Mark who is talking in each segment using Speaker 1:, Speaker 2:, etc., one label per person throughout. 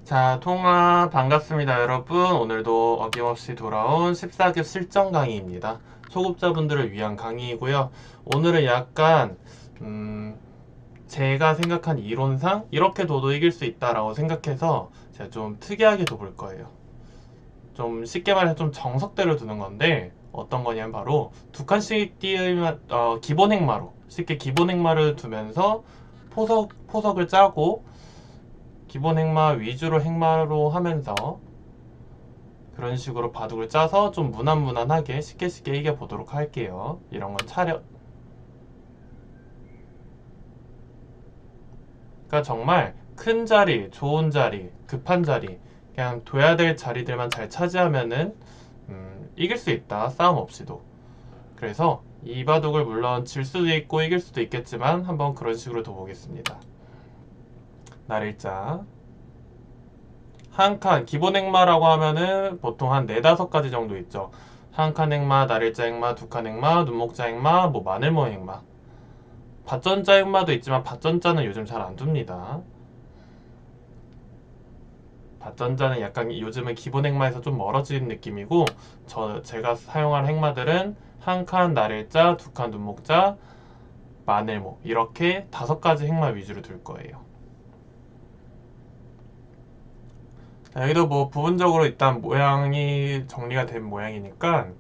Speaker 1: 자, 통화 반갑습니다, 여러분. 오늘도 어김없이 돌아온 14급 실전 강의입니다. 초급자분들을 위한 강의이고요. 오늘은 약간 제가 생각한 이론상 이렇게 둬도 이길 수 있다라고 생각해서 제가 좀 특이하게 둬볼 거예요. 좀 쉽게 말해서 좀 정석대로 두는 건데 어떤 거냐면 바로 두 칸씩 띄우면 기본 행마로 쉽게 기본 행마를 두면서 포석을 짜고 기본 행마 위주로 행마로 하면서 그런 식으로 바둑을 짜서 좀 무난무난하게 쉽게 이겨보도록 할게요. 이런 건 그러니까 정말 큰 자리, 좋은 자리, 급한 자리, 그냥 둬야 될 자리들만 잘 차지하면은 이길 수 있다. 싸움 없이도. 그래서 이 바둑을 물론 질 수도 있고 이길 수도 있겠지만 한번 그런 식으로 둬보겠습니다. 날일자 한 칸, 기본 행마라고 하면은 보통 한 네다섯 가지 정도 있죠. 한 칸 행마, 날일자 행마, 두 칸 행마, 눈목자 행마, 뭐 마늘모 행마. 밭전자 행마도 있지만 밭전자는 요즘 잘 안 둡니다. 밭전자는 약간 요즘은 기본 행마에서 좀 멀어지는 느낌이고 제가 사용할 행마들은 한 칸 날일자, 두 칸 눈목자, 마늘모 이렇게 다섯 가지 행마 위주로 둘 거예요. 자, 여기도 뭐 부분적으로 일단 모양이 정리가 된 모양이니까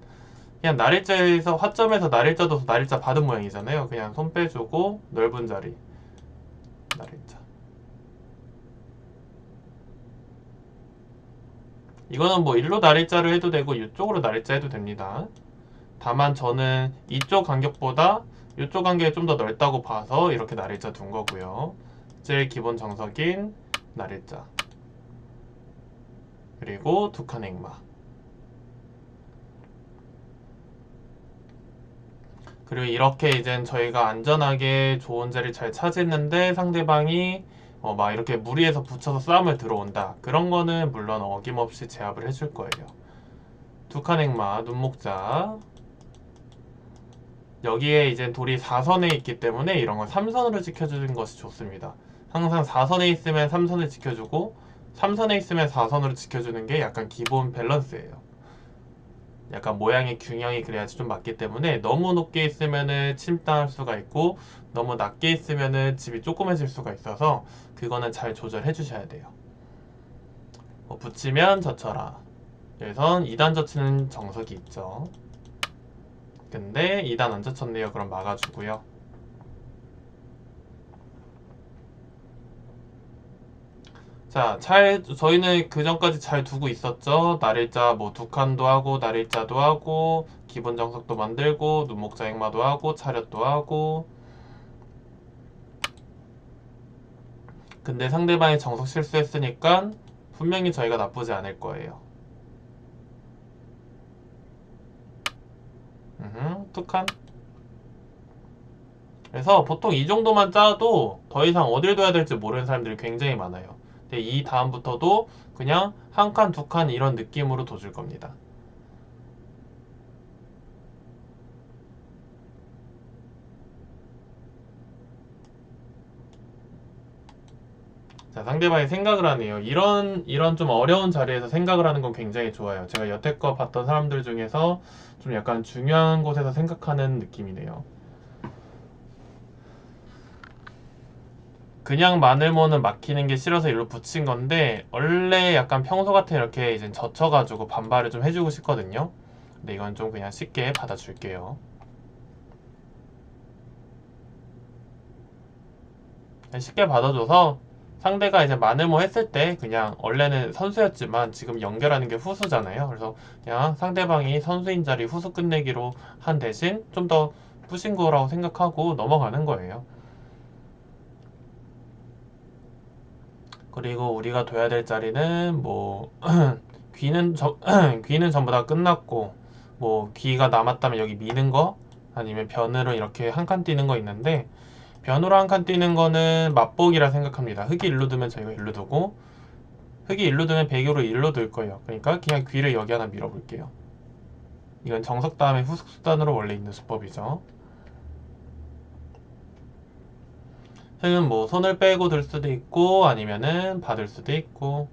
Speaker 1: 그냥 날일자에서 화점에서 날일자 둬서 날일자 받은 모양이잖아요. 그냥 손 빼주고 넓은 자리 날일자. 이거는 뭐 일로 날일자를 해도 되고 이쪽으로 날일자 해도 됩니다. 다만 저는 이쪽 간격보다 이쪽 간격이 좀 더 넓다고 봐서 이렇게 날일자 둔 거고요. 제일 기본 정석인 날일자 그리고 두 칸 행마 그리고 이렇게 이젠 저희가 안전하게 좋은 자리 잘 차지했는데 상대방이 막 이렇게 무리해서 붙여서 싸움을 들어온다. 그런 거는 물론 어김없이 제압을 해줄 거예요. 두 칸 행마, 눈목자. 여기에 이제 돌이 4선에 있기 때문에 이런 건 3선으로 지켜주는 것이 좋습니다. 항상 4선에 있으면 3선을 지켜주고 3선에 있으면 4선으로 지켜주는 게 약간 기본 밸런스예요. 약간 모양의 균형이 그래야지 좀 맞기 때문에 너무 높게 있으면은 침당할 수가 있고 너무 낮게 있으면은 집이 조그매질 수가 있어서 그거는 잘 조절해 주셔야 돼요. 붙이면 젖혀라. 여기선 2단 젖히는 정석이 있죠. 근데 2단 안 젖혔네요. 그럼 막아주고요. 자, 저희는 그 전까지 잘 두고 있었죠. 날일자 뭐 두 칸도 하고 날일자도 하고 기본 정석도 만들고 눈목자 행마도 하고 차렷도 하고 근데 상대방이 정석 실수했으니까 분명히 저희가 나쁘지 않을 거예요. 툭한. 그래서 보통 이 정도만 짜도 더 이상 어딜 둬야 될지 모르는 사람들이 굉장히 많아요. 근데 이 다음부터도 그냥 한 칸, 두 칸 이런 느낌으로 둬줄 겁니다. 자, 상대방이 생각을 하네요. 이런 좀 어려운 자리에서 생각을 하는 건 굉장히 좋아요. 제가 여태껏 봤던 사람들 중에서 좀 약간 중요한 곳에서 생각하는 느낌이네요. 그냥 마늘모는 막히는 게 싫어서 일로 붙인 건데 원래 약간 평소 같은 이렇게 이제 젖혀가지고 반발을 좀 해주고 싶거든요. 근데 이건 좀 그냥 쉽게 받아줄게요. 쉽게 받아줘서 상대가 이제 마늘모 했을 때 그냥 원래는 선수였지만 지금 연결하는 게 후수잖아요. 그래서 그냥 상대방이 선수인 자리 후수 끝내기로 한 대신 좀 더 푸신 거라고 생각하고 넘어가는 거예요. 그리고 우리가 둬야 될 자리는 뭐 귀는 전부 다 끝났고 뭐 귀가 남았다면 여기 미는 거 아니면 변으로 이렇게 한 칸 띄는 거 있는데 변으로 한 칸 띄는 거는 맛보기라 생각합니다. 흙이 일로 두면 저희가 일로 두고 흙이 일로 두면 배교로 일로 둘 거예요. 그러니까 그냥 귀를 여기 하나 밀어볼게요. 이건 정석 다음에 후속 수단으로 원래 있는 수법이죠. 흙은 뭐 손을 빼고 들 수도 있고 아니면은 받을 수도 있고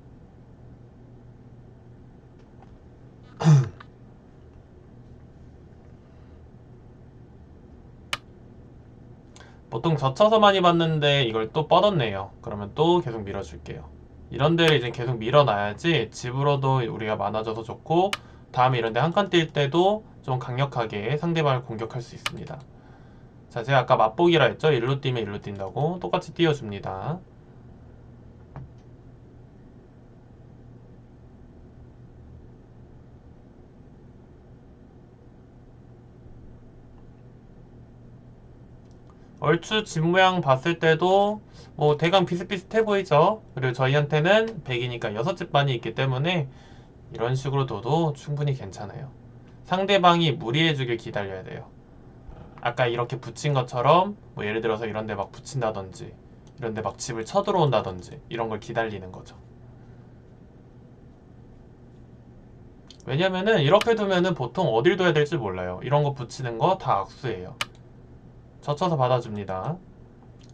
Speaker 1: 보통 젖혀서 많이 봤는데 이걸 또 뻗었네요. 그러면 또 계속 밀어줄게요. 이런 데를 이제 계속 밀어놔야지 집으로도 우리가 많아져서 좋고, 다음에 이런 데 한 칸 뛸 때도 좀 강력하게 상대방을 공격할 수 있습니다. 자, 제가 아까 맛보기라 했죠? 일로 뛰면 일로 뛴다고. 똑같이 띄워줍니다. 얼추 집 모양 봤을 때도 뭐 대강 비슷비슷해 보이죠? 그리고 저희한테는 100이니까 6집 반이 있기 때문에 이런 식으로 둬도 충분히 괜찮아요. 상대방이 무리해주길 기다려야 돼요. 아까 이렇게 붙인 것처럼 뭐 예를 들어서 이런 데 막 붙인다든지 이런 데 막 집을 쳐들어온다든지 이런 걸 기다리는 거죠. 왜냐면은 이렇게 두면은 보통 어딜 둬야 될지 몰라요. 이런 거 붙이는 거 다 악수예요. 젖혀서 받아줍니다.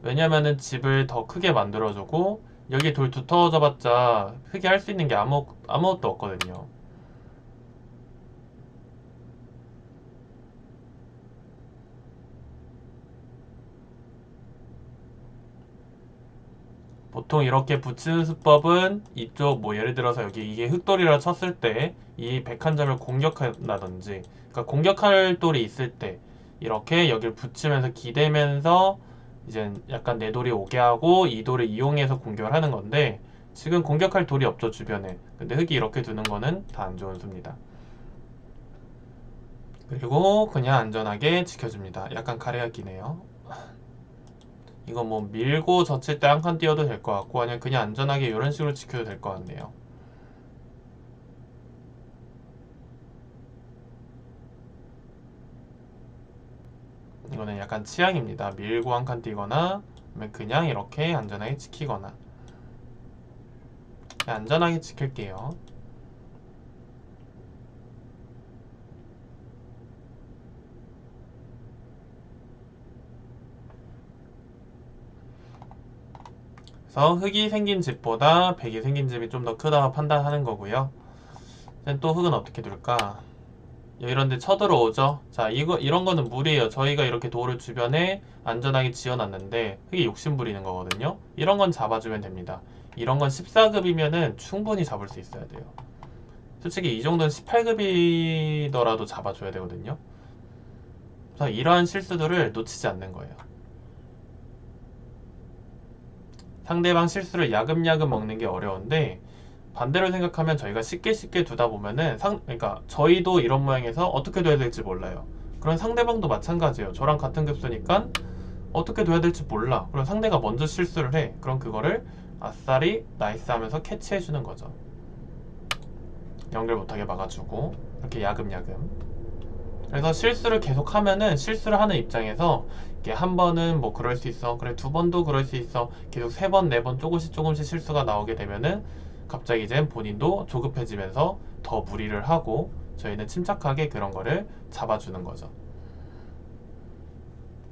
Speaker 1: 왜냐면은 집을 더 크게 만들어주고 여기 돌 두터워져 봤자 크게 할 수 있는 게 아무것도 없거든요. 보통 이렇게 붙이는 수법은 이쪽 뭐 예를 들어서 여기 이게 흙돌이라 쳤을 때 이 101점을 공격한다든지, 그러니까 공격할 돌이 있을 때 이렇게 여기를 붙이면서 기대면서 이제 약간 내 돌이 오게 하고 이 돌을 이용해서 공격을 하는 건데, 지금 공격할 돌이 없죠 주변에. 근데 흙이 이렇게 두는 거는 다 안 좋은 수입니다. 그리고 그냥 안전하게 지켜줍니다. 약간 가래가 끼네요. 이거 뭐 밀고 젖힐 때 한 칸 띄워도 될 것 같고, 아니면 그냥 안전하게 이런 식으로 지켜도 될 것 같네요. 이거는 약간 취향입니다. 밀고 한 칸 띄거나 아니면 그냥 이렇게 안전하게 지키거나. 그냥 안전하게 지킬게요. 그래서 흙이 생긴 집보다 백이 생긴 집이 좀 더 크다고 판단하는 거고요. 또 흙은 어떻게 둘까? 이런 데 쳐들어오죠. 자, 이런 거는 무리예요. 저희가 이렇게 돌을 주변에 안전하게 지어놨는데 흙이 욕심 부리는 거거든요. 이런 건 잡아주면 됩니다. 이런 건 14급이면은 충분히 잡을 수 있어야 돼요. 솔직히 이 정도는 18급이더라도 잡아줘야 되거든요. 그래서 이러한 실수들을 놓치지 않는 거예요. 상대방 실수를 야금야금 먹는 게 어려운데, 반대로 생각하면 저희가 쉽게 쉽게 두다 보면은 그러니까 저희도 이런 모양에서 어떻게 둬야 될지 몰라요. 그런 상대방도 마찬가지예요. 저랑 같은 급수니까 어떻게 둬야 될지 몰라. 그럼 상대가 먼저 실수를 해. 그럼 그거를 아싸리 나이스 하면서 캐치해 주는 거죠. 연결 못하게 막아주고 이렇게 야금야금. 그래서 실수를 계속 하면은 실수를 하는 입장에서 이게 한 번은 뭐 그럴 수 있어. 그래 두 번도 그럴 수 있어. 계속 세 번, 네 번 조금씩 조금씩 실수가 나오게 되면은 갑자기 이제 본인도 조급해지면서 더 무리를 하고 저희는 침착하게 그런 거를 잡아주는 거죠.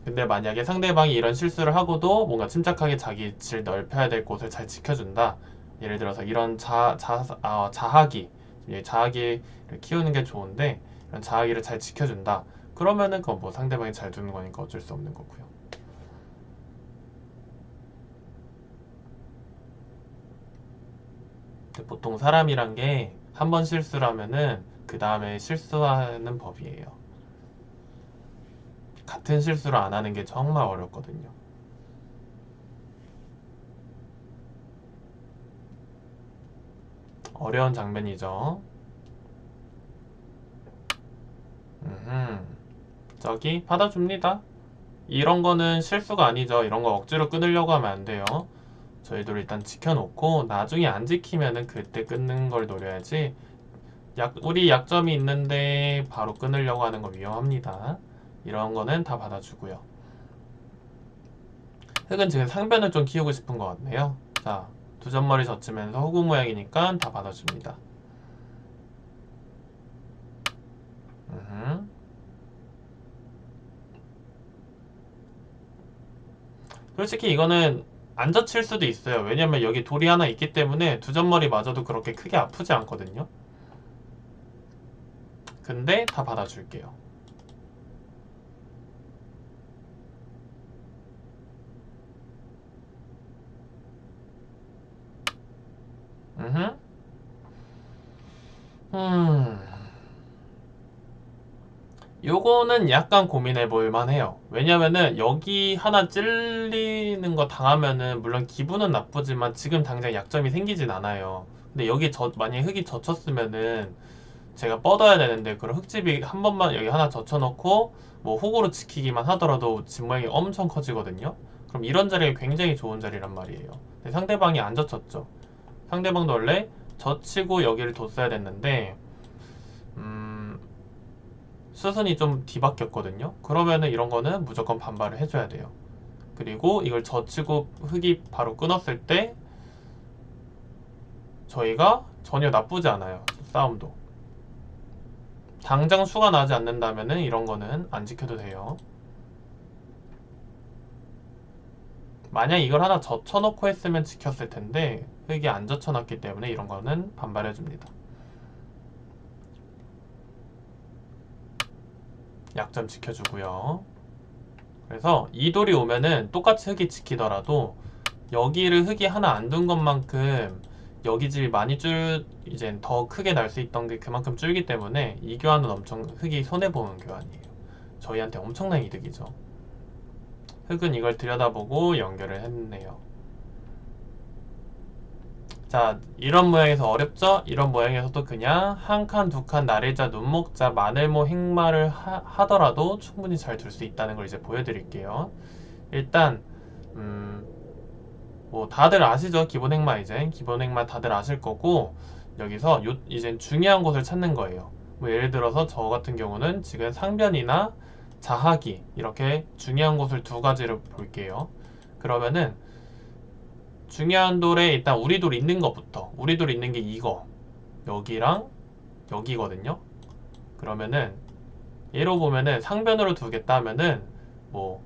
Speaker 1: 근데 만약에 상대방이 이런 실수를 하고도 뭔가 침착하게 자기 질 넓혀야 될 곳을 잘 지켜준다. 예를 들어서 이런 자하기, 자하기를 키우는 게 좋은데 이런 자하기를 잘 지켜준다. 그러면은 그건 뭐 상대방이 잘 두는 거니까 어쩔 수 없는 거고요. 근데 보통 사람이란 게 한 번 실수를 하면은 그 다음에 실수하는 법이에요. 같은 실수를 안 하는 게 정말 어렵거든요. 어려운 장면이죠. 음흠. 저기 받아줍니다. 이런 거는 실수가 아니죠. 이런 거 억지로 끊으려고 하면 안 돼요. 저희도 일단 지켜놓고 나중에 안 지키면은 그때 끊는 걸 노려야지. 우리 약점이 있는데 바로 끊으려고 하는 거 위험합니다. 이런 거는 다 받아주고요. 흙은 지금 상변을 좀 키우고 싶은 것 같네요. 자, 두 점머리 젖히면서 호구 모양이니까 다 받아줍니다. 음흠. 솔직히 이거는 안 젖힐 수도 있어요. 왜냐면 여기 돌이 하나 있기 때문에 두 점머리 맞아도 그렇게 크게 아프지 않거든요. 근데 다 받아줄게요. 음흠. 음. 요거는 약간 고민해 볼 만해요. 왜냐면은 여기 하나 찔리는 거 당하면은 물론 기분은 나쁘지만 지금 당장 약점이 생기진 않아요. 근데 여기 만약에 흙이 젖혔으면은 제가 뻗어야 되는데 그런 흙집이 한 번만 여기 하나 젖혀놓고 뭐 호구로 지키기만 하더라도 집 모양이 엄청 커지거든요. 그럼 이런 자리가 굉장히 좋은 자리란 말이에요. 근데 상대방이 안 젖혔죠. 상대방도 원래 젖히고 여기를 뒀어야 됐는데 음, 수순이 좀 뒤바뀌었거든요. 그러면은 이런 거는 무조건 반발을 해줘야 돼요. 그리고 이걸 젖히고 흙이 바로 끊었을 때 저희가 전혀 나쁘지 않아요. 싸움도. 당장 수가 나지 않는다면은 이런 거는 안 지켜도 돼요. 만약 이걸 하나 젖혀놓고 했으면 지켰을 텐데 흙이 안 젖혀놨기 때문에 이런 거는 반발해줍니다. 약점 지켜주고요. 그래서 이 돌이 오면은 똑같이 흙이 지키더라도 여기를 흙이 하나 안 둔 것만큼 여기 집이 많이 이제 더 크게 날 수 있던 게 그만큼 줄기 때문에 이 교환은 엄청 흙이 손해보는 교환이에요. 저희한테 엄청난 이득이죠. 흙은 이걸 들여다보고 연결을 했네요. 자, 이런 모양에서 어렵죠? 이런 모양에서도 그냥 한 칸, 두 칸, 나래자, 눈목자, 마늘모, 행마를 하더라도 충분히 잘 둘 수 있다는 걸 이제 보여드릴게요. 일단 뭐 다들 아시죠? 기본 행마 이제 기본 행마 다들 아실 거고 여기서 이제 중요한 곳을 찾는 거예요. 뭐 예를 들어서 저 같은 경우는 지금 상변이나 자하기 이렇게 중요한 곳을 두 가지를 볼게요. 그러면은 중요한 돌에 일단 우리 돌 있는 것부터 우리 돌 있는 게 이거 여기랑 여기거든요. 그러면은 예로 보면은 상변으로 두겠다 하면은 뭐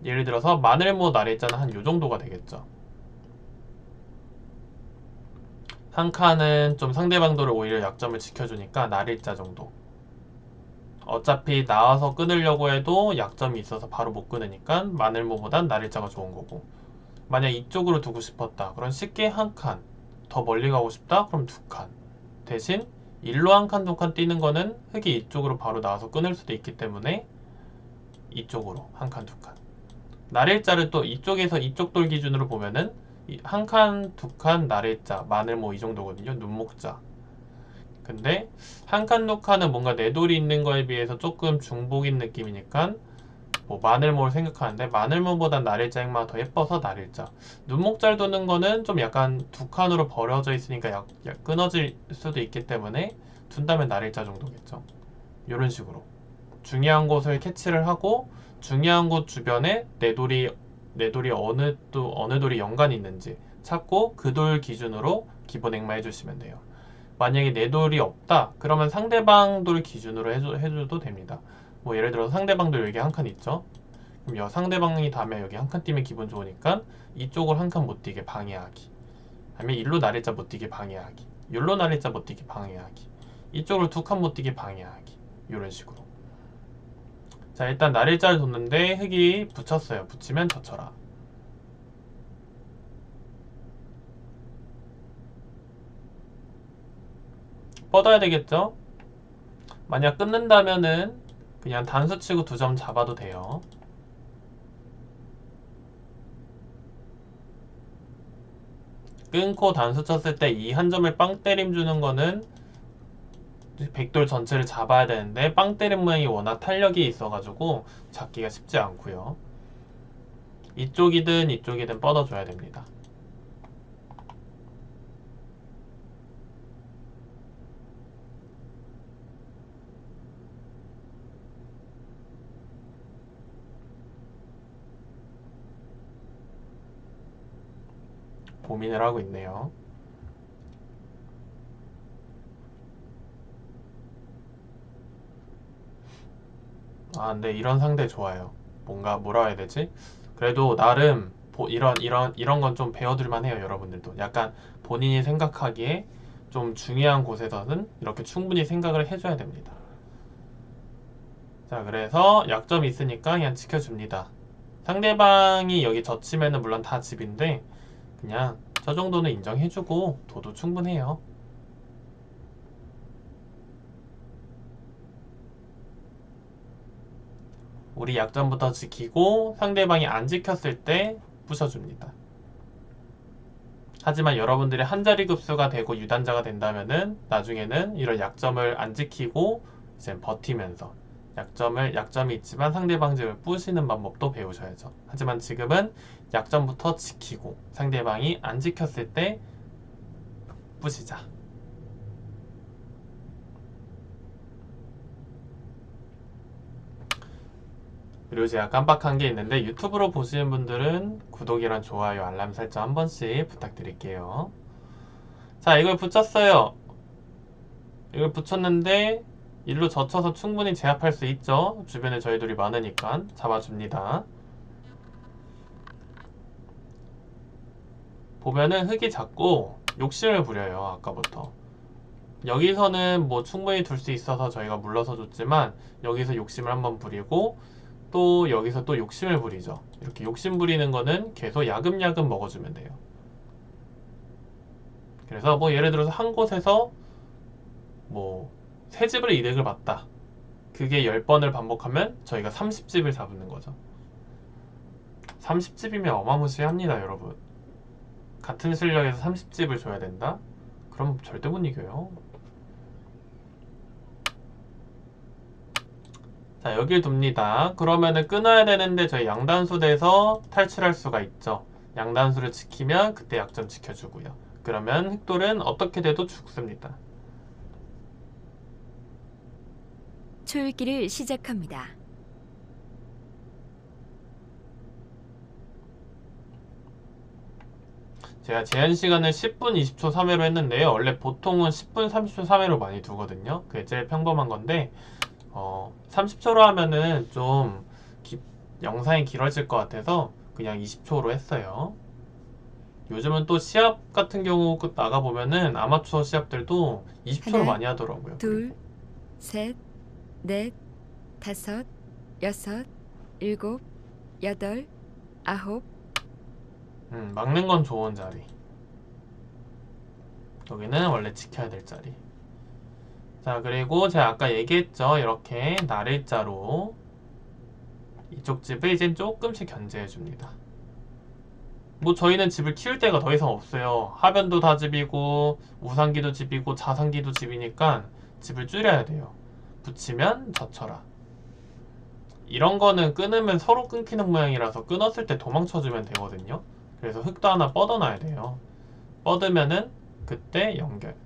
Speaker 1: 예를 들어서 마늘모 나래자는 한 요 정도가 되겠죠. 한 칸은 좀 상대방도를 오히려 약점을 지켜주니까 날일자 정도. 어차피 나와서 끊으려고 해도 약점이 있어서 바로 못 끊으니까 마늘모보단 날일자가 좋은 거고. 만약 이쪽으로 두고 싶었다. 그럼 쉽게 한 칸. 더 멀리 가고 싶다? 그럼 두 칸. 대신 일로 한 칸, 두 칸 뛰는 거는 흙이 이쪽으로 바로 나와서 끊을 수도 있기 때문에 이쪽으로 한 칸, 두 칸. 날일자를 또 이쪽에서 이쪽 돌 기준으로 보면은 한 칸, 두 칸, 날일자, 마늘모 이 정도거든요. 눈목자. 근데 한 칸, 두 칸은 뭔가 내 돌이 있는 거에 비해서 조금 중복인 느낌이니까 뭐 마늘모를 생각하는데 마늘모보단 날일자 행마가 더 예뻐서 날일자. 눈목 잘 도는 거는 좀 약간 두 칸으로 벌어져 있으니까 끊어질 수도 있기 때문에 둔다면 날일자 정도겠죠. 이런 식으로 중요한 곳을 캐치를 하고 중요한 곳 주변에 내 돌이 어느 돌이 연관이 있는지 찾고 그 돌 기준으로 기본 행마 해주시면 돼요. 만약에 내 돌이 없다 그러면 상대방 돌 기준으로 해줘도 됩니다. 뭐 예를 들어서 상대방 돌 여기 한 칸 있죠. 그럼 상대방이 다음에 여기 한 칸 뛰면 기분 좋으니까 이쪽을 한 칸 못 뛰게 방해하기. 아니면 일로 날일자 못 뛰게 방해하기. 일로 날일자 못 뛰게 방해하기. 이쪽으로 두 칸 못 뛰게 방해하기. 이런 식으로. 자, 일단 날일자를 뒀는데 흙이 붙였어요. 붙이면 젖혀라. 뻗어야 되겠죠? 만약 끊는다면은 그냥 단수 치고 두 점 잡아도 돼요. 끊고 단수 쳤을 때 이 한 점을 빵 때림 주는 거는 백돌 전체를 잡아야 되는데 빵 때림 모양이 워낙 탄력이 있어가지고 잡기가 쉽지 않고요. 이쪽이든 이쪽이든 뻗어줘야 됩니다. 고민을 하고 있네요. 아, 근데 이런 상대 좋아요. 뭔가 뭐라 해야 되지? 그래도 나름 이런 건 좀 배워둘만 해요, 여러분들도. 약간 본인이 생각하기에 좀 중요한 곳에서는 이렇게 충분히 생각을 해줘야 됩니다. 자, 그래서 약점이 있으니까 그냥 지켜줍니다. 상대방이 여기 젖히면은 물론 다 집인데 그냥 저 정도는 인정해주고 둬도 충분해요. 우리 약점부터 지키고 상대방이 안 지켰을 때 부셔줍니다. 하지만 여러분들이 한자리 급수가 되고 유단자가 된다면은 나중에는 이런 약점을 안 지키고 이제 버티면서 약점이 있지만 상대방 집을 부시는 방법도 배우셔야죠. 하지만 지금은 약점부터 지키고 상대방이 안 지켰을 때 부시자. 그리고 제가 깜빡한 게 있는데 유튜브로 보시는 분들은 구독이랑 좋아요, 알람 설정 한 번씩 부탁드릴게요. 자, 이걸 붙였어요. 이걸 붙였는데 일로 젖혀서 충분히 제압할 수 있죠. 주변에 저희들이 많으니까 잡아줍니다. 보면은 흙이 자꾸 욕심을 부려요. 아까부터. 여기서는 뭐 충분히 둘 수 있어서 저희가 물러서 줬지만 여기서 욕심을 한번 부리고 또 여기서 또 욕심을 부리죠. 이렇게 욕심 부리는 거는 계속 야금야금 먹어주면 돼요. 그래서 뭐 예를 들어서 한 곳에서 뭐 세 집을 이득을 봤다. 그게 10번을 반복하면 저희가 30집을 잡는 거죠. 30집이면 어마무시합니다, 여러분. 같은 실력에서 30집을 줘야 된다? 그럼 절대 못 이겨요. 자, 여길 둡니다. 그러면은 끊어야 되는데 저희 양단수대에서 탈출할 수가 있죠. 양단수를 지키면 그때 약점 지켜주고요. 그러면 흑돌은 어떻게 돼도 죽습니다.
Speaker 2: 초읽기를 시작합니다.
Speaker 1: 제가 제한 시간을 10분 20초 3회로 했는데요. 원래 보통은 10분 30초 3회로 많이 두거든요. 그게 제일 평범한 건데 30초로 하면은 좀 영상이 길어질 것 같아서 그냥 20초로 했어요. 요즘은 또 시합 같은 경우 나가보면은 아마추어 시합들도 20초로
Speaker 2: 하나,
Speaker 1: 많이 하더라고요.
Speaker 2: 둘, 셋, 넷, 다섯, 여섯, 일곱, 여덟, 아홉.
Speaker 1: 막는 건 좋은 자리. 여기는 원래 지켜야 될 자리. 자, 그리고 제가 아까 얘기했죠. 이렇게 날일자로 이쪽 집을 이제 조금씩 견제해 줍니다. 뭐 저희는 집을 키울 데가 더 이상 없어요. 하변도 다 집이고 우상기도 집이고 자상기도 집이니까 집을 줄여야 돼요. 붙이면 젖혀라. 이런 거는 끊으면 서로 끊기는 모양이라서 끊었을 때 도망쳐주면 되거든요. 그래서 흙도 하나 뻗어놔야 돼요. 뻗으면은 그때 연결.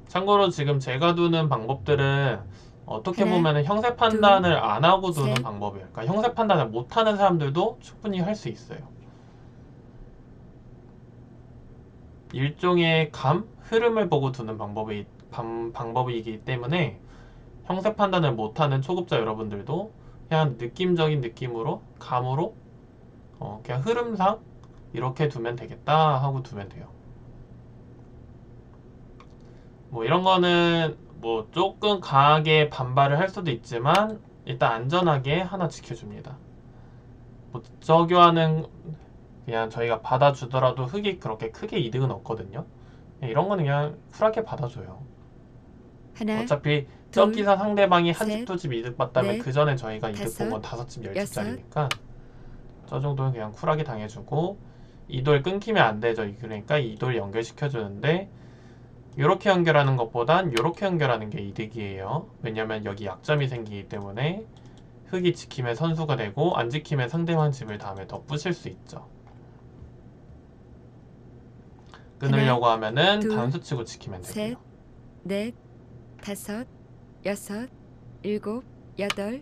Speaker 1: 참고로 지금 제가 두는 방법들은 어떻게
Speaker 2: 하나,
Speaker 1: 보면 형세
Speaker 2: 둘,
Speaker 1: 판단을 안 하고 두는
Speaker 2: 셋.
Speaker 1: 방법이에요. 그러니까 형세 판단을 못 하는 사람들도 충분히 할 수 있어요. 일종의 흐름을 보고 두는 방법이기 때문에 형세 판단을 못하는 초급자 여러분들도 그냥 느낌적인 느낌으로, 감으로, 그냥 흐름상 이렇게 두면 되겠다 하고 두면 돼요. 뭐 이런 거는 뭐 조금 강하게 반발을 할 수도 있지만 일단 안전하게 하나 지켜줍니다. 뭐 저교하는 그냥 저희가 받아주더라도 흙이 그렇게 크게 이득은 없거든요. 이런 거는 그냥 쿨하게 받아줘요.
Speaker 2: 하나,
Speaker 1: 어차피
Speaker 2: 둘,
Speaker 1: 저기서 상대방이 한 집,
Speaker 2: 셋,
Speaker 1: 두 집 이득 봤다면
Speaker 2: 넷,
Speaker 1: 그 전에 저희가 이득 본
Speaker 2: 다섯,
Speaker 1: 건 5집,
Speaker 2: 여섯.
Speaker 1: 10집짜리니까 저 정도는 그냥 쿨하게 당해주고 이돌 끊기면 안 되죠. 그러니까 이돌 연결시켜주는데 이렇게 연결하는 것보단 이렇게 연결하는 게 이득이에요. 왜냐면 여기 약점이 생기기 때문에 흙이 지키면 선수가 되고 안 지키면 상대방 집을 다음에 더 부실 수 있죠.
Speaker 2: 하나,
Speaker 1: 끊으려고 하면은
Speaker 2: 둘,
Speaker 1: 단수 치고 지키면 되고요.
Speaker 2: 셋, 넷, 다섯, 여섯, 일곱, 여덟.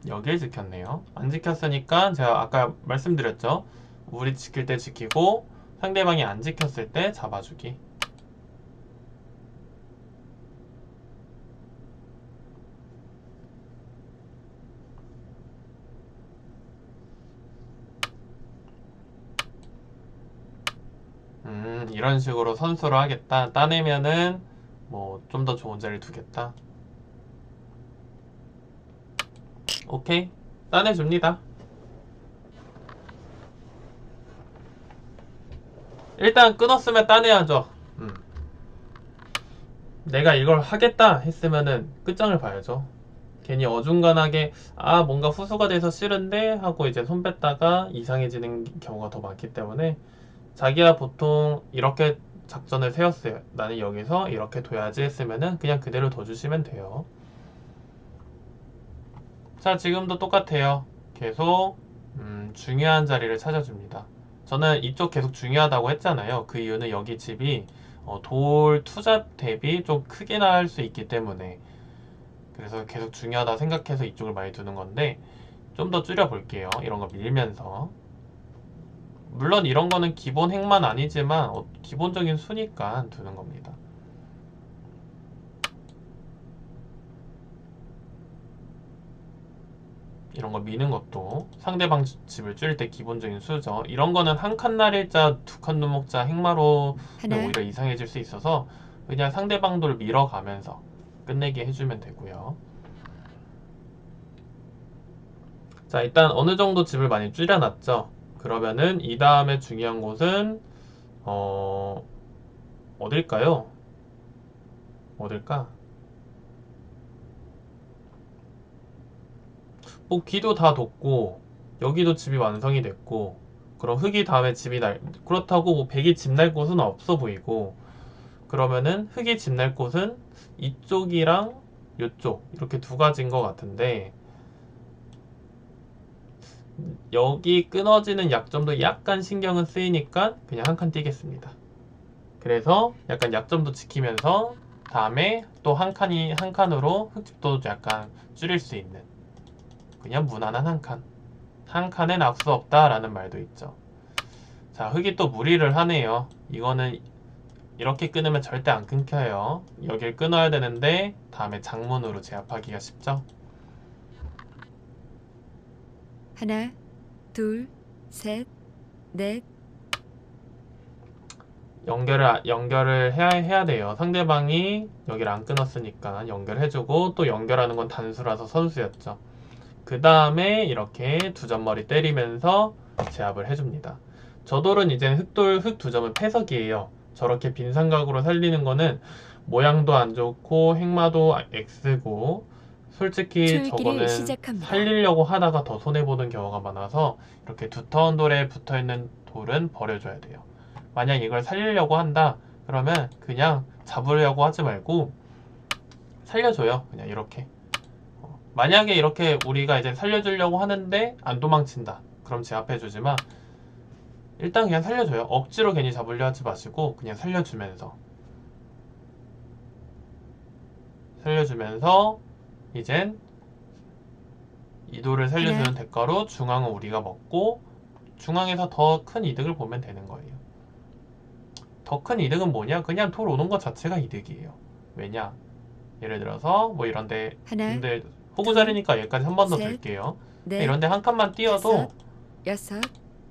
Speaker 1: 여기에 지켰네요. 안 지켰으니까 제가 아까 말씀드렸죠. 우리 지킬 때 지키고 상대방이 안 지켰을 때 잡아주기. 이런 식으로 선수를 하겠다. 따내면은 뭐 좀 더 좋은 자리를 두겠다. 오케이. 따내줍니다. 일단 끊었으면 따내야죠. 내가 이걸 하겠다 했으면은 끝장을 봐야죠. 괜히 어중간하게 뭔가 후수가 돼서 싫은데 하고 이제 손 뺐다가 이상해지는 경우가 더 많기 때문에 자기야 보통 이렇게 작전을 세웠어요. 나는 여기서 이렇게 둬야지 했으면은 그냥 그대로 둬주시면 돼요. 자, 지금도 똑같아요. 계속 중요한 자리를 찾아줍니다. 저는 이쪽 계속 중요하다고 했잖아요. 그 이유는 여기 집이 돌 투잡 대비 좀 크게 나올 수 있기 때문에, 그래서 계속 중요하다 생각해서 이쪽을 많이 두는 건데, 좀 더 줄여 볼게요. 이런 거 밀면서. 물론 이런 거는 기본 핵만 아니지만 기본적인 수니까 두는 겁니다. 이런 거 미는 것도 상대방 집을 줄일 때 기본적인 수죠. 이런 거는 한 칸 날일자, 두 칸 눈목자, 핵마로는
Speaker 2: 하나,
Speaker 1: 오히려 이상해질 수 있어서 그냥 상대방 돌 밀어가면서 끝내게 해주면 되고요. 자, 일단 어느 정도 집을 많이 줄여놨죠. 그러면은 이 다음에 중요한 곳은 어딜까요? 어딜까? 뭐 귀도 다 돋고 여기도 집이 완성이 됐고, 그럼 흙이 다음에 집이 그렇다고 뭐 백이 집 날 곳은 없어 보이고, 그러면은 흙이 집 날 곳은 이쪽이랑 이쪽 이렇게 두 가지인 것 같은데, 여기 끊어지는 약점도 약간 신경은 쓰이니까 그냥 한 칸 띄겠습니다. 그래서 약간 약점도 지키면서 다음에 또 한 칸으로 흙집도 약간 줄일 수 있는, 그냥 무난한 한 칸. 한 칸엔 악수 없다라는 말도 있죠. 자, 흙이 또 무리를 하네요. 이거는 이렇게 끊으면 절대 안 끊겨요. 여길 끊어야 되는데 다음에 장문으로 제압하기가 쉽죠.
Speaker 2: 하나, 둘, 셋, 넷,
Speaker 1: 연결을 해야 돼요. 상대방이 여기를 안 끊었으니까 연결해주고, 또 연결하는 건 단수라서 선수였죠. 그 다음에 이렇게 두 점머리 때리면서 제압을 해줍니다. 저돌은 이제 흙 두 점은 패석이에요. 저렇게 빈 삼각으로 살리는 거는 모양도 안 좋고 핵마도 X고, 솔직히
Speaker 2: 출기를
Speaker 1: 저거는
Speaker 2: 시작합니다.
Speaker 1: 살리려고 하다가 더 손해보는 경우가 많아서 이렇게 두터운 돌에 붙어있는 돌은 버려줘야 돼요. 만약 이걸 살리려고 한다 그러면 그냥 잡으려고 하지 말고 살려줘요. 그냥 이렇게. 만약에 이렇게 우리가 이제 살려주려고 하는데 안 도망친다, 그럼 제압해주지만 일단 그냥 살려줘요. 억지로 괜히 잡으려 하지 마시고 그냥 살려주면서 이젠 이도를 살려주는
Speaker 2: 하나,
Speaker 1: 대가로 중앙은 우리가 먹고, 중앙에서 더 큰 이득을 보면 되는 거예요. 더 큰 이득은 뭐냐? 그냥 돌 오는 것 자체가 이득이에요. 왜냐? 예를 들어서 뭐 이런데,
Speaker 2: 하나,
Speaker 1: 근데 호구 자리니까 여기까지 한 번 더
Speaker 2: 셋,
Speaker 1: 들게요.
Speaker 2: 넷,
Speaker 1: 이런데 한 칸만 띄어도
Speaker 2: 다섯, 여섯,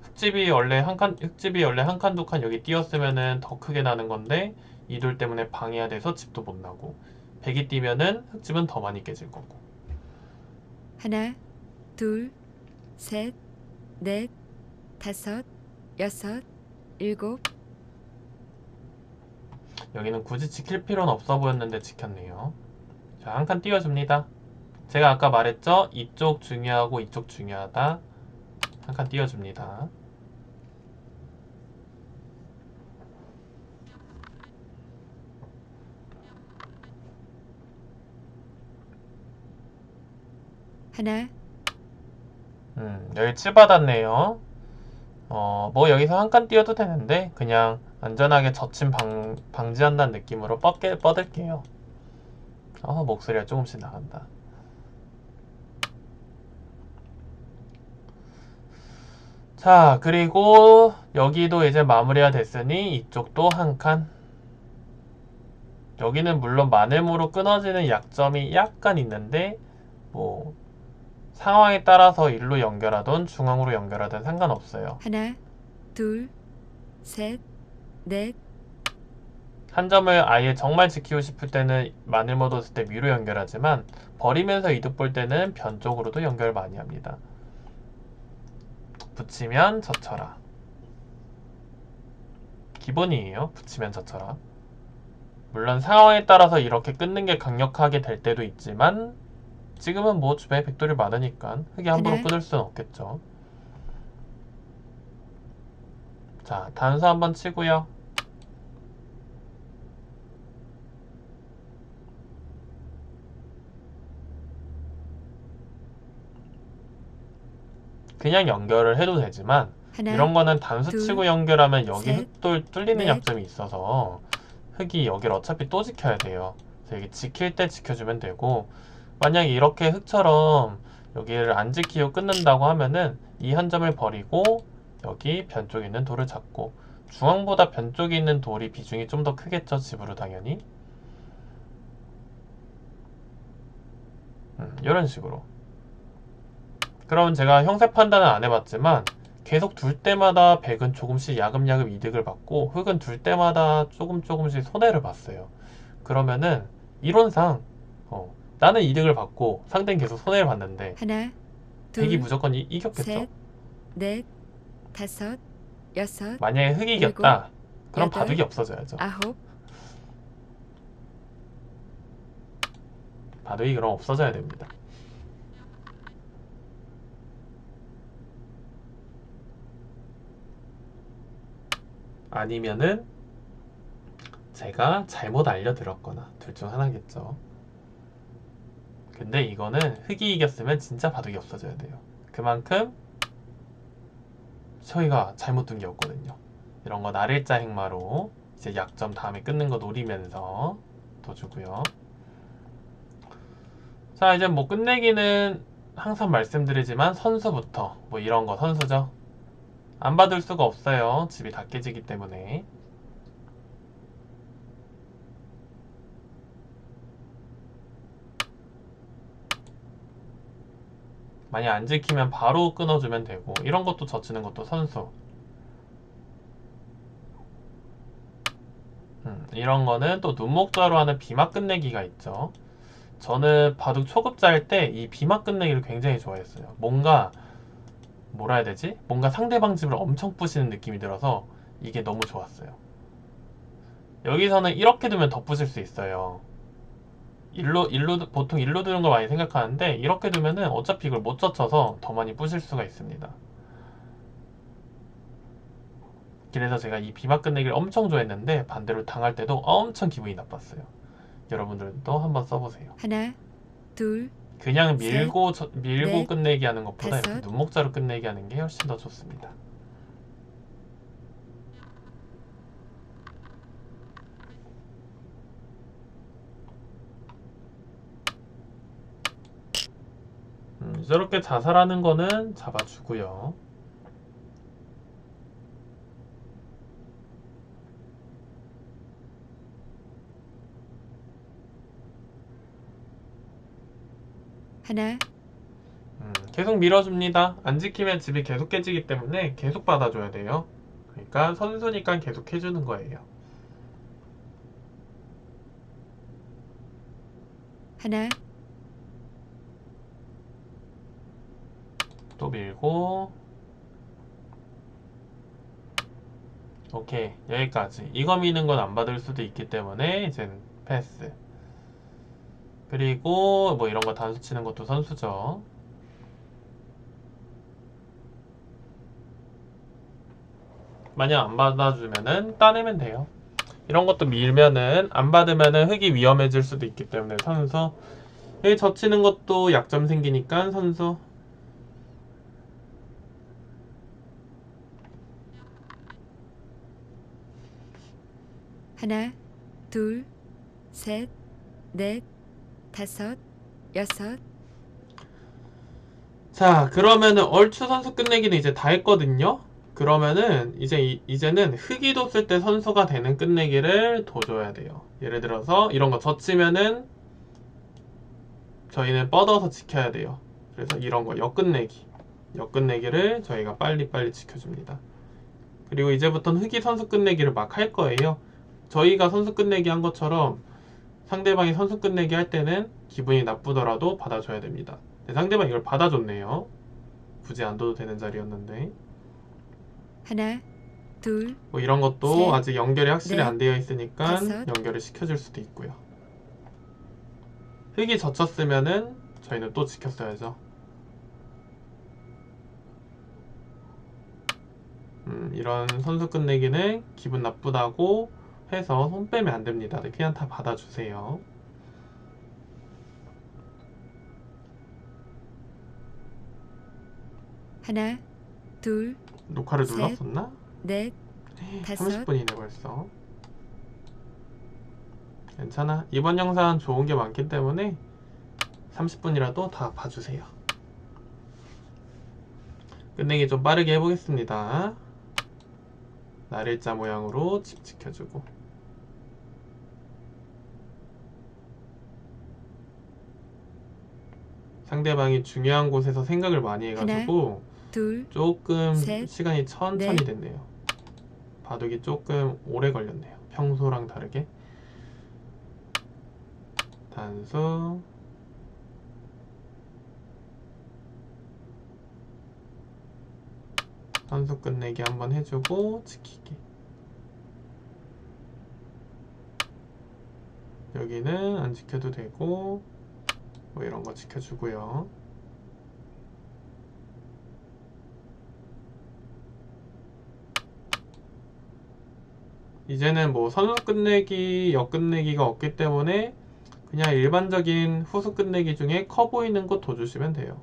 Speaker 1: 흙집이 원래 한 칸, 두 칸 여기 띄었으면은 더 크게 나는 건데 이 돌 때문에 방해가 돼서 집도 못 나고, 백이 띄면은 흙집은 더 많이 깨질 거고.
Speaker 2: 하나, 둘, 셋, 넷, 다섯, 여섯, 일곱,
Speaker 1: 여기는 굳이 지킬 필요는 없어 보였는데 지켰네요. 자, 한 칸 띄워줍니다. 제가 아까 말했죠? 이쪽 중요하고 이쪽 중요하다. 한 칸 띄워줍니다.
Speaker 2: 하나,
Speaker 1: 여기 7 받았네요. 뭐 여기서 한 칸 띄워도 되는데 그냥 안전하게 젖힘 방지한다는 느낌으로 뻗을게요. 목소리가 조금씩 나간다. 자, 그리고 여기도 이제 마무리가 됐으니 이쪽도 한 칸. 여기는 물론 마늘모로 끊어지는 약점이 약간 있는데 뭐 상황에 따라서 일로 연결하던 중앙으로 연결하든 상관없어요.
Speaker 2: 하나, 둘, 셋, 넷,
Speaker 1: 한 점을 아예 정말 지키고 싶을 때는 마늘 모드 쓸 때 위로 연결하지만 버리면서 이득 볼 때는 변 쪽으로도 연결 많이 합니다. 붙이면 젖혀라. 기본이에요. 붙이면 젖혀라. 물론 상황에 따라서 이렇게 끊는 게 강력하게 될 때도 있지만 지금은 뭐 주변에 백돌이 많으니까 흙이 함부로
Speaker 2: 하나,
Speaker 1: 끊을 수는 없겠죠. 자, 단수 한번 치고요. 그냥 연결을 해도 되지만
Speaker 2: 하나,
Speaker 1: 이런 거는 단수
Speaker 2: 둘,
Speaker 1: 치고 연결하면 여기
Speaker 2: 셋,
Speaker 1: 흙돌 뚫리는
Speaker 2: 넷.
Speaker 1: 약점이 있어서 흙이 여기를 어차피 또 지켜야 돼요. 그래서 여기 지킬 때 지켜주면 되고 만약에 이렇게 흙처럼 여기를 안 지키고 끊는다고 하면은 이 한 점을 버리고 여기 변 쪽에 있는 돌을 잡고 중앙보다 변 쪽에 있는 돌이 비중이 좀 더 크겠죠. 집으로 당연히. 이런 식으로. 그럼 제가 형세 판단은 안 해봤지만 계속 둘 때마다 백은 조금씩 야금야금 이득을 받고 흙은 둘 때마다 조금씩 손해를 봤어요. 그러면은 이론상 나는 이득을 받고 상대는 계속 손해를 봤는데
Speaker 2: 하나,
Speaker 1: 백이
Speaker 2: 둘,
Speaker 1: 무조건 이겼겠죠.
Speaker 2: 셋, 넷, 다섯, 여섯,
Speaker 1: 만약에 흙이
Speaker 2: 일곱,
Speaker 1: 이겼다. 그럼
Speaker 2: 여덟,
Speaker 1: 바둑이 없어져야죠.
Speaker 2: 아홉.
Speaker 1: 바둑이 그럼 없어져야 됩니다. 아니면은 제가 잘못 알려드렸거나 둘 중 하나겠죠. 근데 이거는 흙이 이겼으면 진짜 바둑이 없어져야 돼요. 그만큼 저희가 잘못 둔 게 없거든요. 이런 거 날일자 행마로 이제 약점 다음에 끊는 거 노리면서 더 주고요. 자, 이제 뭐 끝내기는 항상 말씀드리지만 선수부터 뭐 이런 거 선수죠. 안 받을 수가 없어요. 집이 다 깨지기 때문에. 만약 안 지키면 바로 끊어주면 되고 이런 것도 젖히는 것도 선수. 이런 거는 또 눈목자로 하는 비막 끝내기가 있죠. 저는 바둑 초급자 할 때 이 비막 끝내기를 굉장히 좋아했어요. 뭔가 뭐라 해야 되지? 뭔가 상대방 집을 엄청 부시는 느낌이 들어서 이게 너무 좋았어요. 여기서는 이렇게 두면 더 부실 수 있어요. 보통 일로 두는 걸 많이 생각하는데 이렇게 두면은 어차피 이걸 못 젖혀서 더 많이 부실 수가 있습니다. 그래서 제가 이 비막 끝내기를 엄청 좋아했는데 반대로 당할 때도 엄청 기분이 나빴어요. 여러분들도 한번 써보세요.
Speaker 2: 하나, 둘,
Speaker 1: 그냥
Speaker 2: 셋,
Speaker 1: 밀고
Speaker 2: 넷,
Speaker 1: 끝내기 하는 것보다 이렇게
Speaker 2: 다섯.
Speaker 1: 눈목자로 끝내기 하는 게 훨씬 더 좋습니다. 저렇게 자살하는 거는 잡아주고요.
Speaker 2: 하나,
Speaker 1: 계속 밀어줍니다. 안 지키면 집이 계속 깨지기 때문에 계속 받아줘야 돼요. 그러니까 선수니까 계속 해주는 거예요.
Speaker 2: 하나,
Speaker 1: 또 밀고 오케이 여기까지. 이거 미는 건 안 받을 수도 있기 때문에 이젠 패스. 그리고 뭐 이런 거 단수 치는 것도 선수죠. 만약 안 받아주면은 따내면 돼요. 이런 것도 밀면은 안 받으면은 흙이 위험해질 수도 있기 때문에 선수. 여기 젖히는 것도 약점 생기니까 선수.
Speaker 2: 하나, 둘, 셋, 넷, 다섯, 여섯.
Speaker 1: 자, 그러면은 얼추 선수 끝내기는 이제 다 했거든요. 그러면은 이제는 흙이도 쓸 때 선수가 되는 끝내기를 더 줘야 돼요. 예를 들어서 이런 거 젖히면은 저희는 뻗어서 지켜야 돼요. 그래서 이런 거 역끝내기를 저희가 빨리빨리 지켜줍니다. 그리고 이제부터는 흙이 선수 끝내기를 막 할 거예요. 저희가 선수 끝내기 한 것처럼 상대방이 선수 끝내기 할 때는 기분이 나쁘더라도 받아줘야 됩니다. 네, 상대방이 이걸 받아줬네요. 굳이 안 둬도 되는 자리였는데.
Speaker 2: 하나, 둘,
Speaker 1: 뭐 이런 것도
Speaker 2: 셋,
Speaker 1: 아직 연결이 확실히
Speaker 2: 넷,
Speaker 1: 안 되어 있으니까
Speaker 2: 다섯.
Speaker 1: 연결을 시켜줄 수도 있고요. 흙이 젖혔으면은 저희는 또 지켰어야죠. 이런 선수 끝내기는 기분 나쁘다고 해서 손 빼면 안 됩니다. 그냥 다 받아주세요.
Speaker 2: 하나, 둘,
Speaker 1: 녹화를
Speaker 2: 셋,
Speaker 1: 눌렀었나?
Speaker 2: 넷, 다섯.
Speaker 1: 30분이네 벌써. 괜찮아. 이번 영상 좋은 게 많기 때문에 30분이라도 다 봐주세요. 끝내기 좀 빠르게 해보겠습니다. 날일자 모양으로 집 지켜주고. 상대방이 중요한 곳에서 생각을 많이 해가지고
Speaker 2: 둘,
Speaker 1: 조금
Speaker 2: 셋,
Speaker 1: 시간이 천천히
Speaker 2: 넷.
Speaker 1: 됐네요. 바둑이 조금 오래 걸렸네요. 평소랑 다르게. 단수. 선수 끝내기 한번 해주고 지키기. 여기는 안 지켜도 되고 뭐 이런 거 지켜주고요. 이제는 뭐 선수 끝내기, 역 끝내기가 없기 때문에 그냥 일반적인 후수 끝내기 중에 커 보이는 거 둬주시면 돼요.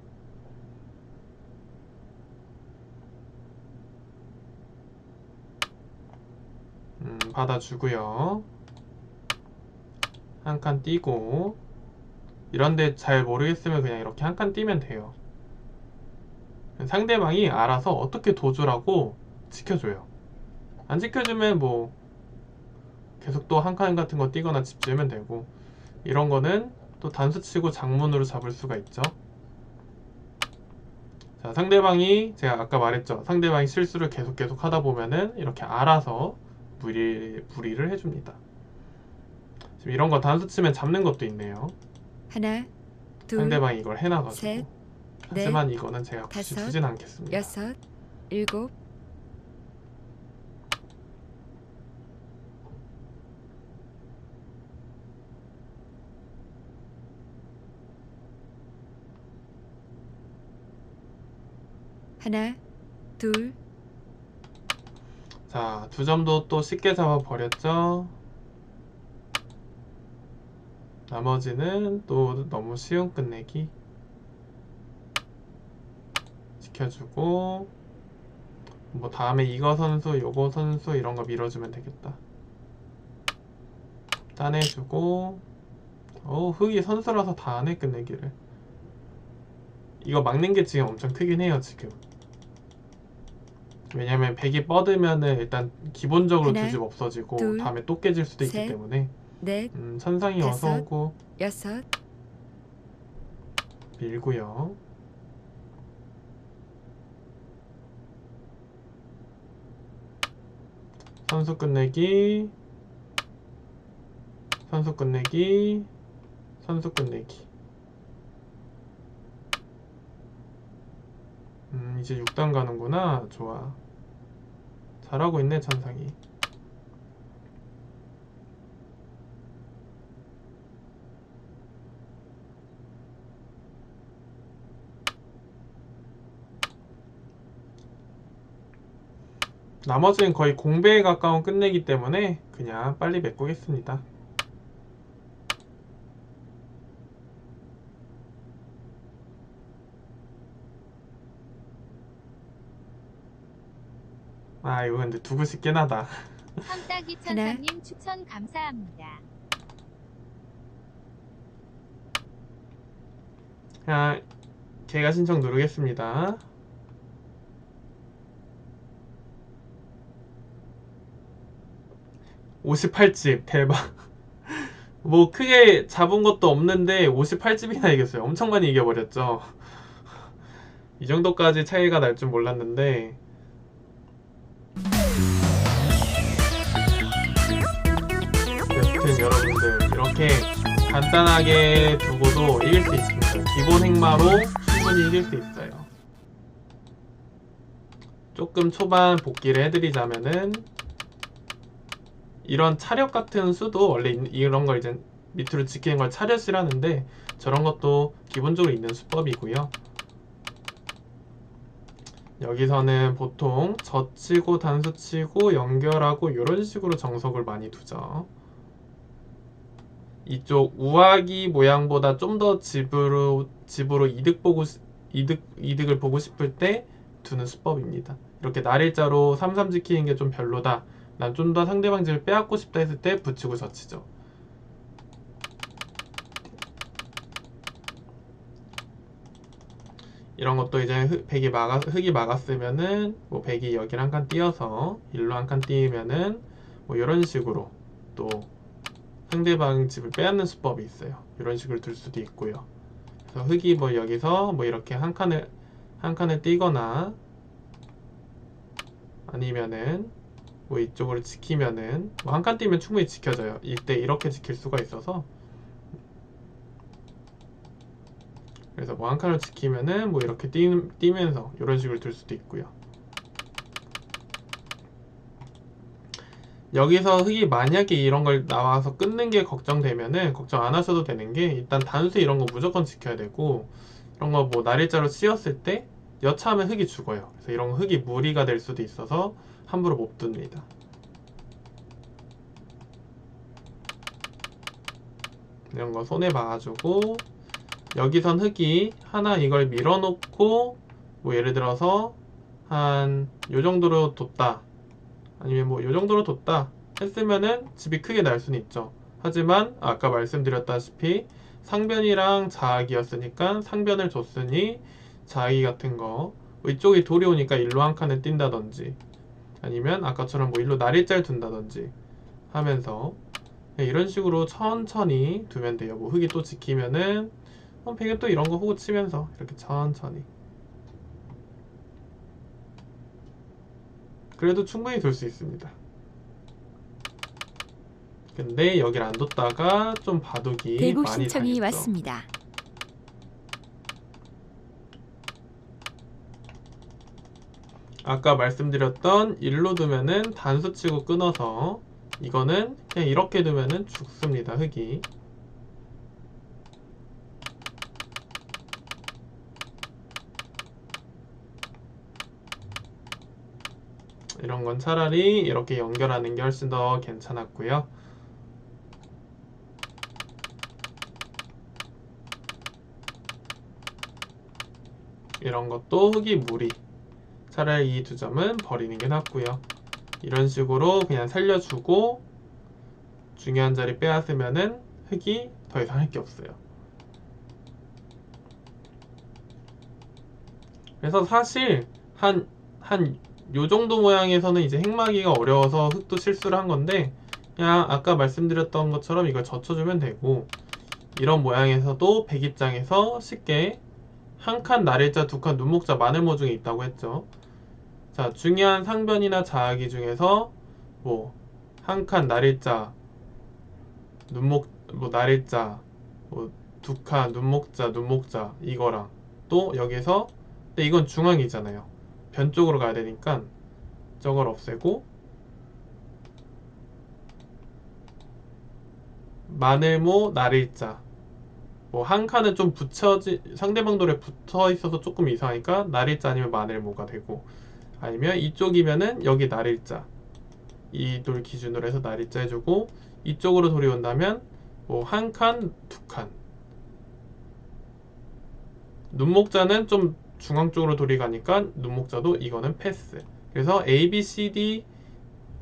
Speaker 1: 받아주고요. 한 칸 띄고. 이런데 잘 모르겠으면 그냥 이렇게 한 칸 띄면 돼요. 상대방이 알아서 어떻게 도주라고 지켜줘요. 안 지켜주면 뭐 계속 또 한 칸 같은 거 띄거나 집 지으면 되고, 이런 거는 또 단수 치고 장문으로 잡을 수가 있죠. 자, 상대방이 제가 아까 말했죠. 상대방이 실수를 계속 하다 보면은 이렇게 알아서 무리를 해줍니다. 지금 이런 거 단수 치면 잡는 것도 있네요.
Speaker 2: 하나, 둘,
Speaker 1: 상대방이 이걸 해놔가지고.
Speaker 2: 셋,
Speaker 1: 하지만
Speaker 2: 넷,
Speaker 1: 이거는 제가 굳이
Speaker 2: 다섯,
Speaker 1: 두진 않겠습니다.
Speaker 2: 여섯, 일곱. 하나, 둘,
Speaker 1: 자, 두 점도 또 쉽게 잡아버렸죠. 나머지는 또 너무 쉬운 끝내기 지켜주고, 뭐 다음에 이거 선수 요거 선수 이런 거 밀어주면 되겠다. 짜내주고. 흙이 선수라서 다 하네 끝내기를. 이거 막는 게 지금 엄청 크긴 해요 지금. 왜냐면 백이 뻗으면은 일단 기본적으로
Speaker 2: 하나,
Speaker 1: 두 집 없어지고
Speaker 2: 둘,
Speaker 1: 다음에 또 깨질 수도 있기
Speaker 2: 셋,
Speaker 1: 때문에.
Speaker 2: 넷,
Speaker 1: 천상이 어서
Speaker 2: 다섯.
Speaker 1: 오고.
Speaker 2: 여섯.
Speaker 1: 밀고요. 선수 끝내기, 선수 끝내기, 선수 끝내기. 이제 6단 가는구나. 좋아. 잘하고 있네 천상이. 나머지는 거의 공배에 가까운 끝내기 때문에 그냥 빨리 메꾸겠습니다. 아, 이거 근데 두고 싶긴 하다.
Speaker 3: 황따기 천사님 추천 감사합니다.
Speaker 1: 그냥 개가 신청 누르겠습니다. (58집) 대박. 뭐 크게 잡은 것도 없는데 58집이나 이겼어요. 엄청 많이 이겨버렸죠. 이 정도까지 차이가 날 줄 몰랐는데 간단하게 두고도 이길 수 있습니다. 기본 행마로 충분히 이길 수 있어요. 조금 초반 복기를 해드리자면은 이런 차력 같은 수도 원래 이런 걸 이제 밑으로 지키는 걸 차력이라는데 저런 것도 기본적으로 있는 수법이고요. 여기서는 보통 젖치고 단수치고 연결하고 이런 식으로 정석을 많이 두죠. 이쪽 우아기 모양보다 좀 더 집으로 이득을 보고 싶을 때 두는 수법입니다. 이렇게 날일자로 3-3 지키는 게 좀 별로다. 난 좀 더 상대방 집을 빼앗고 싶다 했을 때 붙이고 젖히죠. 이런 것도 이제 흙이 막았으면은 뭐 백이 여기를 한 칸 띄어서 일로 한 칸 띄우면은 뭐 이런 식으로 또 상대방 집을 빼앗는 수법이 있어요. 이런 식으로 둘 수도 있고요. 그래서 흙이 뭐 여기서 뭐 이렇게 한 칸을 띄거나 아니면은 뭐 이쪽으로 지키면은 뭐 한 칸 띄면 충분히 지켜져요. 이때 이렇게 지킬 수가 있어서 그래서 뭐 한 칸을 지키면은 뭐 이렇게 띄면서 이런 식으로 둘 수도 있고요. 여기서 흙이 만약에 이런 걸 나와서 끊는 게 걱정되면은 걱정 안 하셔도 되는 게 일단 단수 이런 거 무조건 지켜야 되고 이런 거 뭐 날일자로 씌웠을 때 여차하면 흙이 죽어요. 그래서 이런 흙이 무리가 될 수도 있어서 함부로 못 둡니다. 이런 거 손에 봐주고 여기선 흙이 하나 이걸 밀어놓고 뭐 예를 들어서 한 요 정도로 뒀다 아니면 뭐 요 정도로 뒀다 했으면은 집이 크게 날 수는 있죠. 하지만 아까 말씀드렸다시피 상변이랑 자악이었으니까 상변을 줬으니 자악이 같은 거 뭐 이쪽이 돌이 오니까 일로 한 칸을 띈다든지 아니면 아까처럼 뭐 일로 날일자를 둔다든지 하면서 이런 식으로 천천히 두면 돼요. 뭐 흙이 또 지키면은 백은 또 이런 거 호구 치면서 이렇게 천천히 그래도 충분히 둘 수 있습니다. 근데 여길 안 뒀다가 좀 바둑이
Speaker 2: 대국
Speaker 1: 많이
Speaker 2: 신청이
Speaker 1: 당했죠.
Speaker 2: 왔습니다.
Speaker 1: 아까 말씀드렸던 일로 두면은 단수 치고 끊어서 이거는 그냥 이렇게 두면은 죽습니다. 흙이. 이런 건 차라리 이렇게 연결하는 게 훨씬 더 괜찮았고요. 이런 것도 흙이 무리. 차라리 이 두 점은 버리는 게 낫고요. 이런 식으로 그냥 살려주고 중요한 자리 빼앗으면은 흙이 더 이상 할 게 없어요. 그래서 사실 한 요 정도 모양에서는 이제 행마기가 어려워서 흙도 실수를 한 건데 그냥 아까 말씀드렸던 것처럼 이걸 젖혀주면 되고 이런 모양에서도 백 입장에서 쉽게 한 칸 날일자, 두 칸 눈목자, 마늘모 중에 있다고 했죠. 자, 중요한 상변이나 자악이 중에서 뭐 한 칸 날일자, 날일자, 뭐 두 칸 눈목자 이거랑 또 여기서 근데 이건 중앙이잖아요. 변 쪽으로 가야 되니까 저걸 없애고 마늘모 날일자 뭐 한 칸은 좀 상대방 돌에 붙어 있어서 조금 이상하니까 날일자 아니면 마늘모가 되고 아니면 이쪽이면은 여기 날일자 이 돌 기준으로 해서 날일자 해주고 이쪽으로 돌이 온다면 뭐 한 칸, 두 칸 눈목자는 좀 중앙 쪽으로 돌이 가니까 눈목자도 이거는 패스. 그래서 A, B, C, D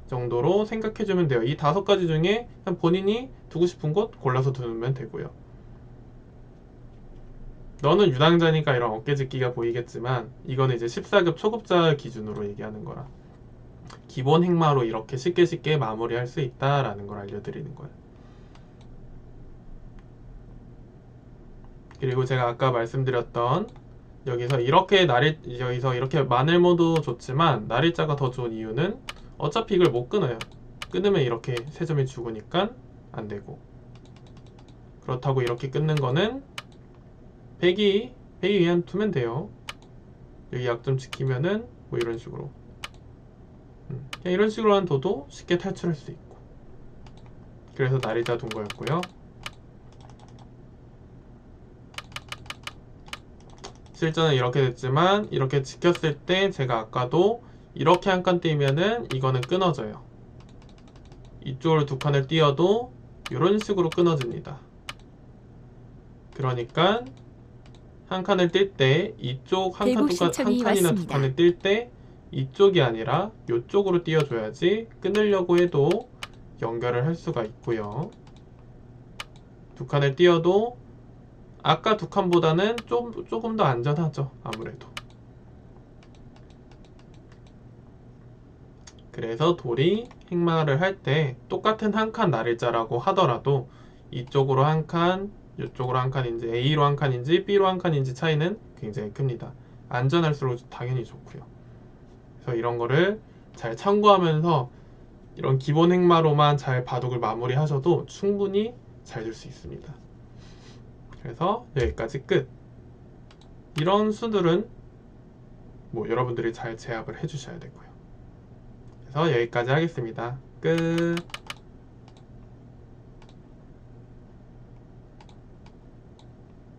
Speaker 1: 정도로 생각해주면 돼요. 이 5가지 중에 그냥 본인이 두고 싶은 곳 골라서 두면 되고요. 너는 유당자니까 이런 어깨짓기가 보이겠지만 이거는 이제 14급 초급자 기준으로 얘기하는 거라 기본 행마로 이렇게 쉽게 마무리할 수 있다라는 걸 알려드리는 거예요. 그리고 제가 아까 말씀드렸던 여기서 이렇게 마늘모도 좋지만 날일자가 더 좋은 이유는 어차피 이걸 못 끊어요. 끊으면 이렇게 세 점이 죽으니까 안 되고 그렇다고 이렇게 끊는 거는 100이 그냥 두면 돼요. 여기 약점 지키면은 뭐 이런 식으로 그냥 이런 식으로만 둬도 쉽게 탈출할 수 있고, 그래서 날이자 둔 거였고요. 실전은 이렇게 됐지만 이렇게 지켰을 때 제가 아까도 이렇게 한 칸 띄면은 이거는 끊어져요. 이쪽으로 두 칸을 띄어도 이런 식으로 끊어집니다. 그러니까 한 칸을 뛸 때 이쪽 한
Speaker 2: 대복
Speaker 1: 칸이나
Speaker 2: 신청이
Speaker 1: 두
Speaker 2: 왔습니다.
Speaker 1: 칸을 뛸 때 이쪽이 아니라 이쪽으로 띄워줘야지 끊으려고 해도 연결을 할 수가 있고요. 두 칸을 띄어도 아까 두 칸보다는 조금 더 안전하죠. 아무래도. 그래서 돌이 행마를 할 때 똑같은 한 칸 날일자라고 하더라도 이쪽으로 한 칸, 이쪽으로 한 칸인지 A로 한 칸인지 B로 한 칸인지 차이는 굉장히 큽니다. 안전할수록 당연히 좋고요. 그래서 이런 거를 잘 참고하면서 이런 기본 행마로만 잘 바둑을 마무리하셔도 충분히 잘 될 수 있습니다. 그래서 여기까지 끝. 이런 수들은 뭐 여러분들이 잘 제압을 해주셔야 되고요. 그래서 여기까지 하겠습니다. 끝.